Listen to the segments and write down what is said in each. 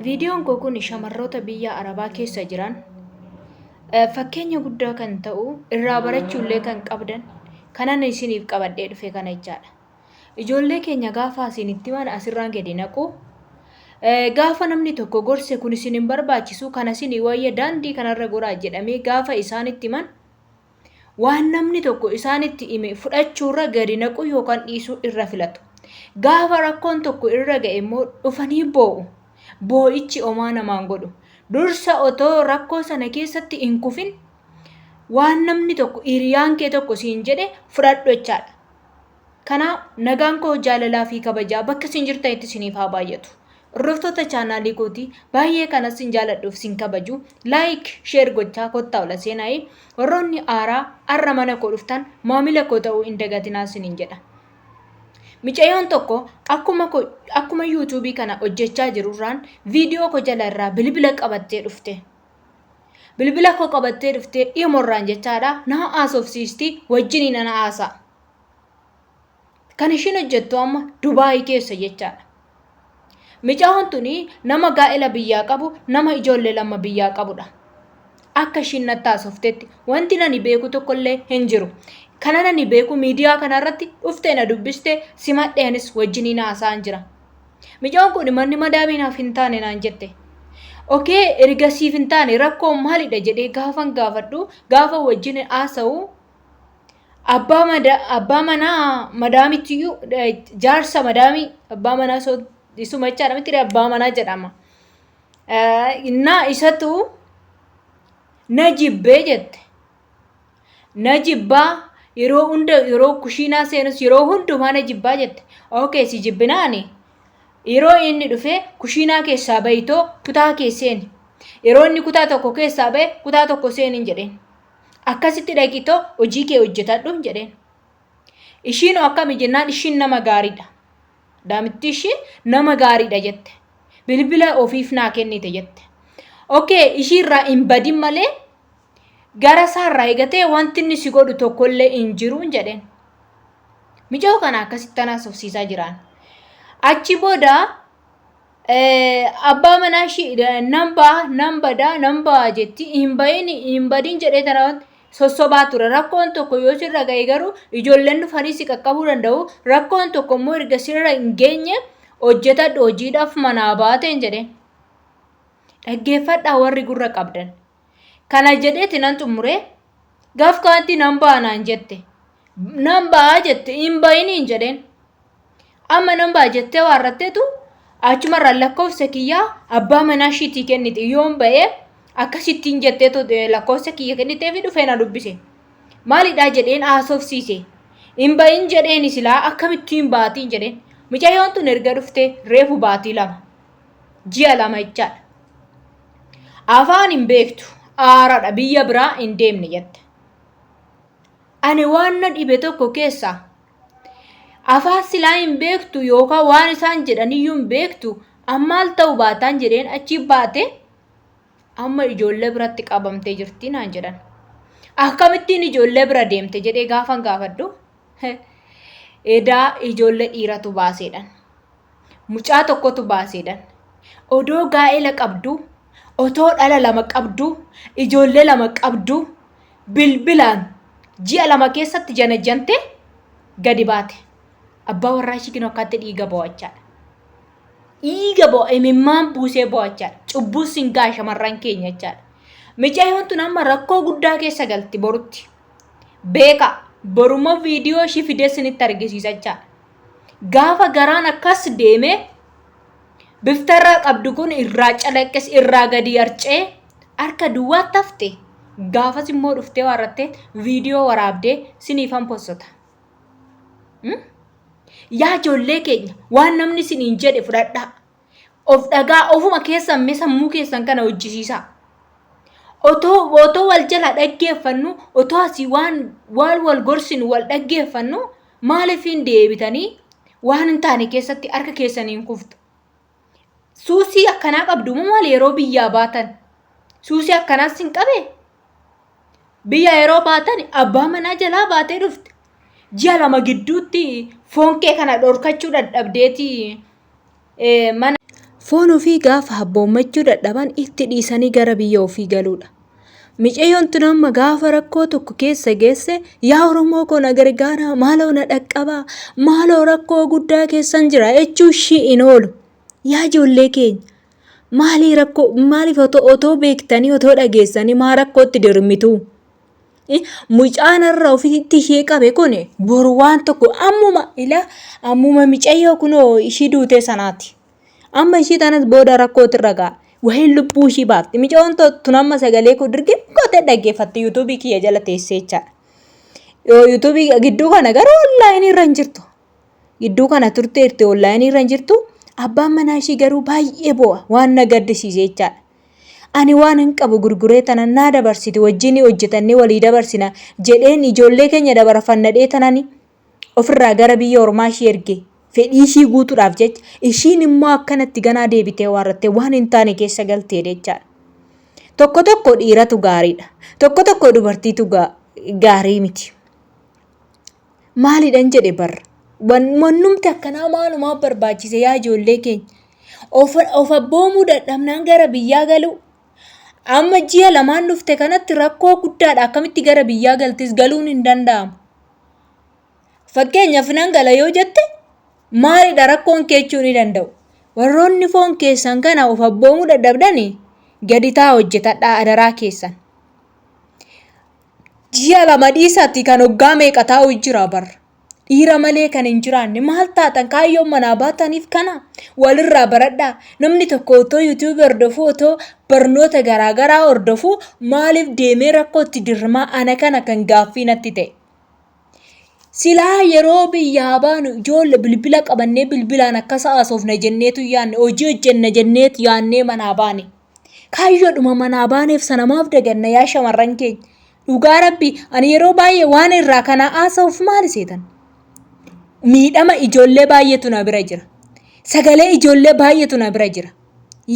Viidiyoon koo kun shamarroota biyya Arabaa keessa jiran fakkeenya guddaa kan ta'u irraa barachuullee kan qabdan kanan isiniif qabadhee dhufe kana jechaadha. Ijoollee keenya gaafa isinitti mana asirraan gadi naqu gaafa namni tokko gorse kun isin hin barbaachisu kana isin wayya daandii kanarra goraa jedhamee gaafa isaanitti man waan namni tokko isaanitti hime fudhachuurra gadi naqu yookaan dhiisuu irra filatu. Gaafa rakkoon tokko irra ga'e immoo dhufanii boo'u. Boo'ichi omaa namaan godhu. Dursa otoo rakkoo sana keessatti hin kufin waan namni tokko hiriyaan kee tokko siin jedhe fudhadhu jechaadha. Kanaaf nagaan koo jaalalaa fi kabajaa bakka isin jirtanitti isiniif haa baay'atu. Hordoftoota chaanaalii kootii baay'ee kanas isin jaaladhuuf isin kabaju laayik sheer gochaa kottaa ola seenaa'ee warroonni aaraa har'a mana koo dhuftan maamila koo ta'uu hin dagatinaa isiniin jedha. Micayyoon tokko akkuma YouTube'ii kana hojjechaa jirurraan viidiyoo koo jala irraa bilbila qabattee dhufte. Bilbila koo qabattee dhuftee dhimmoorraan jechaadha na haasofsiisti wajjinii na haasa'a. Kan ishiin hojjettu amma Dubaayii keessa jechaadha. Micayyoon tuni nama gaa'ela biyyaa qabu nama ijoollee lama biyyaa qabudha. Akka ishiin natti haasoftetti wanti nani beeku tokkollee hin jiru. Kana nani beeku miidiyaa kanarratti dhuftee na dubbiste simadheenis wajjinii na haasa'an jira. Micayyoon kun manni madaamiinaaf hin taane naan jette. Okee ergasiif hin taane rakkoo maalidha jedhee gaafan gaafadhu gaafa wajjin haasa'u abbaa manaa madaamitiyyuu jaarsa madaamii abbaa manaa isuma jechaadha miti abbaa manaa jedhama. Isatu na jibbee jette. Na jibbaa yeroo hunda yeroo kushiinaa seenus yeroo hundumaa na jibbaa jette. Okay si jibbinaani. Yeroo inni dhufe kushiinaa keessaa bayitoo kutaa keesseen. Yeroo inni kutaa tokko keessaa baye kutaa tokko seenin jedheen. Akkasitti dhaqitoo hojii kee hojjetadhu jedheen. Ishiin akkami jennaan ishiin nama gaariidha. Daamitti ishiin nama gaariidha jette. Bilbila ofiif naa kennite jette. Okay ishiirraa hin badin malee gara saarraa eegatee wanti inni si godhu tokkollee hin jiru jedheen. Micayyoo kana akkasitti haasofsiisaa jiran. Achi booda abbaa manaa ishii nambaa jetti hin badin jedhee tana sossobaa ture. Rakkoon tokko yoo sirra ga'e garuu ijoolleen dhufanii si qaqqabuu danda'u. Rakkoon tokko immoo erga sirra hin geenye hojjetadhu hojiidhaaf manaa baateen jedheen. Dhaggeeffadhaa warri gurra qabdan. Kana jedheeti nan xumure gaaf kaanti nan baanaan jette. Nan baa jette hin bayiniin jedheen. Amma nan baa jettee waarratteetu achumarraan lakkoofsa kiyyaa abbaa manaa ishiitii kennite yoon ba'ee akkasittiin jetteetu lakkoofsa kiyya kennitee fi dhufee na dubbise. Maalidhaa jedheen haasofsiise. Hin bayin jedheen silaa akkamittiin baatiin jedheen. Micayyoon tun erga dhuftee reefu baatii lama. Ji'a lama jechaadha. Afaan hin beektu. Aaraadha biyya biraa hin deemne jette. Ani waan na dhibe tokko keessa afaan silaa hin beektu yookaan waan isaan jedhaniyyuu hin beektu ammaal ta'u baataan jedheen achi baate amma ijoollee biratti qabamtee jirti naan jedhan. Akkamittiin ijoollee bira deemte jedhee gaafan gaafadhu. Edaa ijoollee dhiiratu baaseedhan. Mucaa tokkotu baaseedhan. Odoo gaa'ela qabdu. Otoo dhala lama qabdu, ijoollee lama qabdu, bilbilaan ji'a lama keessatti janajjante gadi baate. Abbaa warraa ishii kinoo akkaatti dhiiga bo'achaadha. Dhiiga bo'aa imimmaan buusee bo'achaadha. Cubbuu singaa shamarran keenya jechaadha. Micayyoon tun amma rakkoo guddaa keessa galti borutti. Beeka boruma viidiyoo ishii fidee sinitti argisiisa jechaadha. Gaafa garaan akkas deemee biftarraa qabdu kun irraa calaqqes irraa gadi harcee harka duwwaatti hafte gaafas immoo dhuftee waarrattee viidiyoo waraabdee siniifan postota. Yaa ijoollee keenya waan namni isiniin jedhe fudhadhaa. Of dhagaa ofuma keessan sammuu keessan kana hojjisiisaa. Otoo wal jala dhaggeeffannu otoo asii waan wal gorsinu wal dhaggeeffannu maaliif hin deebitanii waan hin taane keessatti harka keessaniin kuftu. Suusii akkanaa qabdu maal yeroo biyyaa baatan? Suusii akkanaas hin qabe. Biyya yeroo baatan abbaa manaa jalaa baatee dhufte. Ji'a lama gidduutti foon kee kana dhorkachuu dadhabdeeti mana foon ofii gaafa habboommachuu dadhaban itti dhiisanii gara biyya ofii galuudha. Micayyoon tun amma gaafa rakkoo tokko keessa geesse yaa Oromoo koo na gargaara maaloo na dhaqqabaa maaloo rakkoo guddaa keessan jira jechuu ishii hin oolu. Yaa ijoollee keenya maalii rakkoo maaliif otoo beektanii otoo dhageessanii maa rakkootti dirmitu? Mucaan irra ofiitti ishee qabe kun boru waan tokko ammuma micayyoo kunoo ishii duute sanaati. Amma ishii tanas booda rakkootti irra ga'a. Wahiin lubbuu ishii baafti. Micayoon tun amma sagalee kun dirqimkootee dhaggeeffatti yuutuubii kiyya jala teessee jechaadha. Yuutuubii gidduu kana garuu onlaayinii irra hin jirtu. Gidduu kana turteerti onlaayinii irra hin jirtu. Abbaan manaa ishii garuu baay'ee bo'a waan na gaddisiise jechaadha. Ani waan hin qabu gurguree tanan naa dabarsiti wajjinii hojjetannee walii dabarsina jedheen ijoollee keenya dabarfannadhee tanani ofirraa gara biyya ormaa ishii erge fedhii ishii guutuudhaaf jecha ishiin immoo akkanatti ganaa deebitee waarrattee waan hin taane keessa galtee jechaadha. Tokko tokko dhiiratu gaariidha. Tokko tokko dubartiitu gaarii miti. Maaliidhaan jedhe barra. Wannumti akkanaa maalumaa barbaachise yaa ijoollee keenya. Of abboomuu dadhabnaan gara biyyaa galuu. Amma ji'a lamaan dhufte kanatti rakkoo guddaadha akkamitti gara biyyaa galtis galuun hin danda'amu. Fakkeenyaaf nan gala yoo jette maalidha rakkoon keechuu ni danda'u. Warroonni foon keessan kana of abboomuu dadhabdanii gadi taa hojjetadhaa adaraa keessan. Ji'a lama dhiisaatti kan hoggaa meeqa taa'u jira barra. Dhiira malee kan hin jiraanne maal taatan kaayyoon manaa baataniif kana walirraa baradhaa. Namni tokko otoo yuutuubii hordofuu otoo barnoota garaagaraa hordofuu maaliif deemee rakkootti dirmaa ana kana kan gaaffii natti ta'e. Silaa yeroo biyyaa baanu ijoollee bilbila qabannee bilbilaan akka sa'aasoofna jenneetu yaanne hojii hojjenna jenneetu yaannee manaa baane. Kaayyoodhuma manaa baaneef sanamaaf daganna yaa shamarran keenya. Dhugaa rabbi ani yeroo baay'ee waan irraa kanaa haasa'uuf maali seetan? Miidhama ijoollee baay'eetu na bira jira. Sagalee ijoollee baay'eetu na bira jira.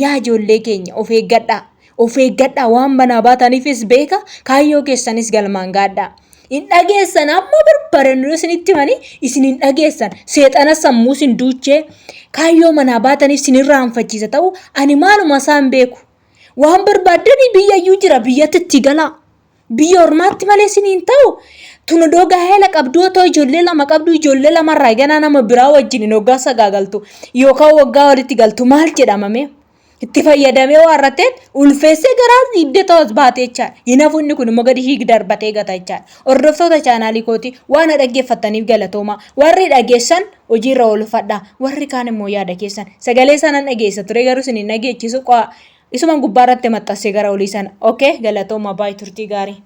Yaa ijoollee keenya of eeggadhaa. Of eeggadhaa waan manaa baataniifis beeka kaayyoo keessanis galmaan gaadhaa. Hin dhageessan amma barbaadannu isinitti himanii isin hin dhageessan. Seexana sammuu isin duuchee kaayyoo manaa baataniif isin irraanfachiisa ta'u ani maaluma isaan beeku. Waan barbaaddanii biyyayyuu jira biyyatti itti galaa. Biyya ormaatti malee isin hin ta'u. Tuna doga hela qabdu otoo ijoollee lama qabdu ijoollee lamarraa ganaa nama biraa wajjin hoggaa sagaagaltu yookaan waggaa walitti galtu maal jedhamame itti fayyadamee waarrateen ulfeessee garaa hidde ta'us baatee jechaadha. Hinaafuu inni kun immoo gadi hiig darbatee gata jechaadha. Hordoftoota chaanaalii kooti waan dhaggeeffattaniif galatooma. Warri dhageessan hojiirra oolfadhaa. Warri kaan immoo yaada keessan sagalee sanaan dhageessa ture garuu isin hin dhageechisu isuma gubbaarratti maxxansee gara olii sana. Okay galatooma baay'ee turtii gaarii.